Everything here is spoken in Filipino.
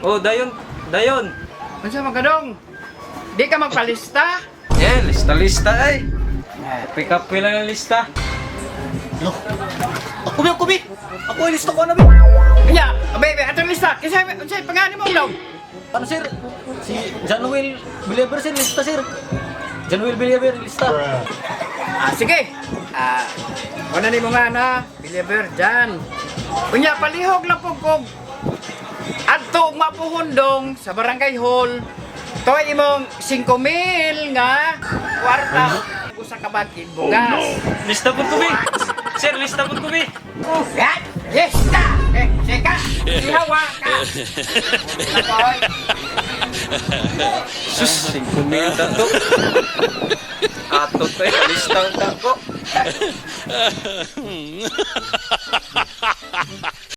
Oh, dayon. Dayon. Unsa man kadong? Di ka magpalista? Yeah, lista-lista ay. Kape-kape lang ang lista. Lo. Ako bi. Ako ay lista ko na bi. Kanya, baby, atong lista. Kasi unsay pangalan mo daw? Ano sir? Si Januel Believer sir, lista sir. Januel Believer, lista. Sige. Ano ni mo nga na, Believer dyan. Kunya, palihog lang po kog. Adto mapuhundong sa barangay hall. Toy imong 5,000 nga kwarta usa ka bagid bugas. Lista po kubi. Sir, lista po kubi. Yan! Lista! Seka! Ihawa ka! Nakoy! Sus, 5,000 to. Ato to, lista ko.